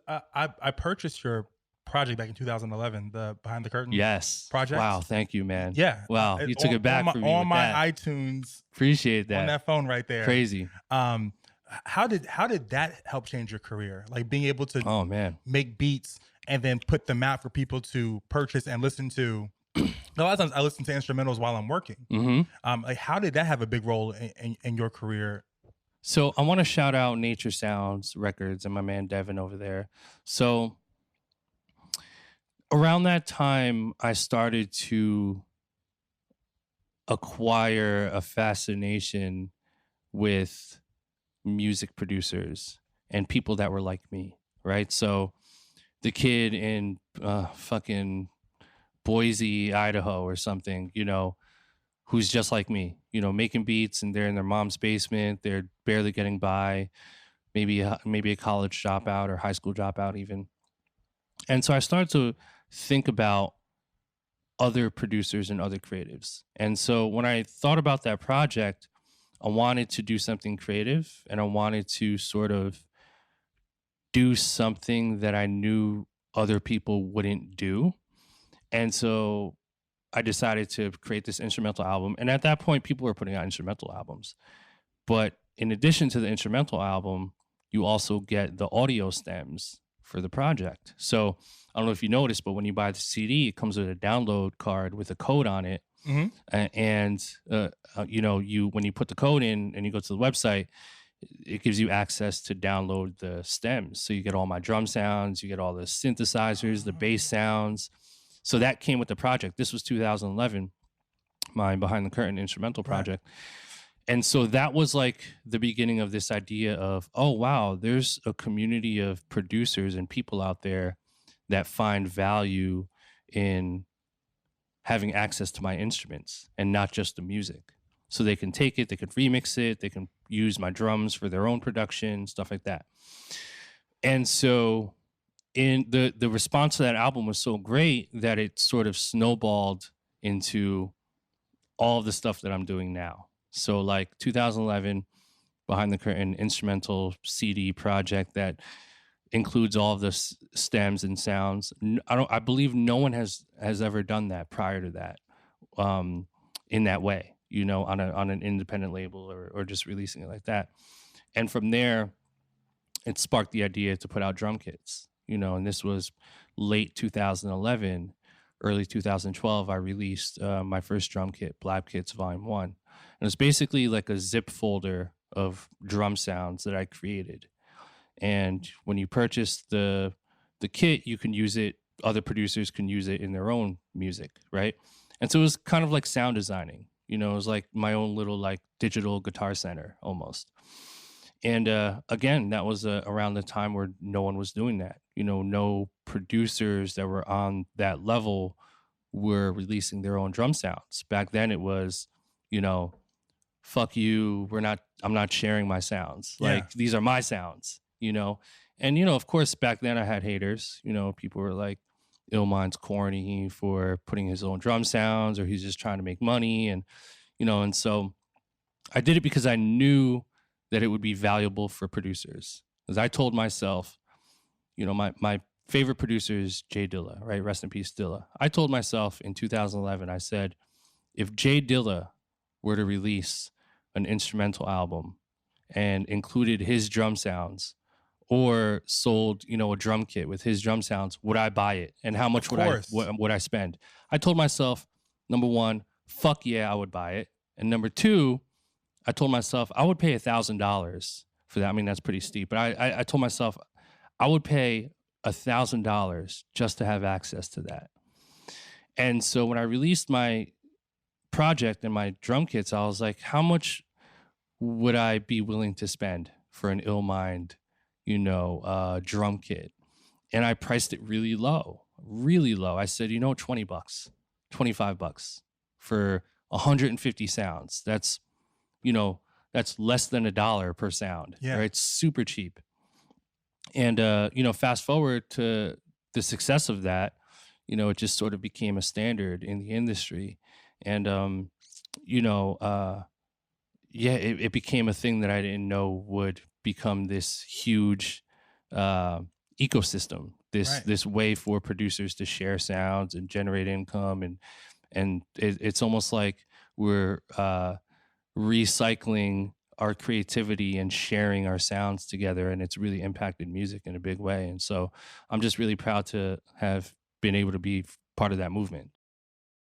I purchased your project back in 2011, the Behind the Curtain Yes. project. Wow. Thank you, man. Yeah, Wow. You took it on back my for me with that. iTunes Appreciate on that. that phone right there. Crazy. How did that help change your career? Like being able to Oh, man. make beats and then put them out for people to purchase and listen to. A lot of times I listen to instrumentals while I'm working. Hmm. Like how did that have a big role in your career? So I want to shout out Nature Sounds Records and my man Devin over there. So around that time, I started to acquire a fascination with music producers and people that were like me, right? So the kid in fucking Boise, Idaho or something, who's just like me, making beats and they're in their mom's basement, they're barely getting by, maybe a college dropout or high school dropout even. And so I started to think about other producers and other creatives. And so when I thought about that project, I wanted to do something creative and I wanted to sort of do something that I knew other people wouldn't do. And so I decided to create this instrumental album. And at that point, people were putting out instrumental albums. But in addition to the instrumental album, you also get the audio stems for the project. So I don't know if you noticed, but when you buy the CD, it comes with a download card with a code on it. Mm-hmm. And when you put the code in and you go to the website, it gives you access to download the stems. So you get all my drum sounds, you get all the synthesizers, the bass sounds. So that came with the project. This was 2011, my Behind the Curtain instrumental project. Right. And so that was like the beginning of this idea of, oh, wow, there's a community of producers and people out there that find value in having access to my instruments and not just the music. So they can take it, they can remix it, they can use my drums for their own production, stuff like that. And so in the response to that album was so great that it sort of snowballed into all of the stuff that I'm doing now. So like 2011, Behind the Curtain instrumental CD project that includes all of the stems and sounds. I believe no one has ever done that prior to that, in that way, on an independent label or just releasing it like that. And from there, it sparked the idea to put out drum kits, and this was late 2011, early 2012. I released my first drum kit, Blab Kits Volume 1. And it's basically like a zip folder of drum sounds that I created. And when you purchase the kit, you can use it. Other producers can use it in their own music, right? And so it was kind of like sound designing. It was like my own little like digital guitar center almost. And again, that was around the time where no one was doing that. No producers that were on that level were releasing their own drum sounds. Back then it was, fuck you, I'm not sharing my sounds. Yeah. Like these are my sounds, And of course back then I had haters, people were like, Illmind's corny for putting his own drum sounds, or he's just trying to make money. And, and so I did it because I knew that it would be valuable for producers. Because I told myself, my favorite producer is Jay Dilla, right? Rest in peace, Dilla. I told myself in 2011, I said, if Jay Dilla were to release an instrumental album and included his drum sounds or sold, a drum kit with his drum sounds, would I buy it? And how much would I spend? I told myself, number one, fuck yeah, I would buy it. And number two, I told myself I would pay $1,000 for that. I mean, that's pretty steep, but I told myself I would pay $1,000 just to have access to that. And so when I released my project and my drum kits, I was like, how much would I be willing to spend for an Illmind, drum kit? And I priced it really low. I said, $20, $25 for 150 sounds. That's less than $1 per sound. Yeah. Right? It's super cheap. And, fast forward to the success of that, it just sort of became a standard in the industry. And, it became a thing that I didn't know would become this huge ecosystem, this Right. this way for producers to share sounds and generate income, and it's almost like we're recycling our creativity and sharing our sounds together, and it's really impacted music in a big way. And so I'm just really proud to have been able to be part of that movement.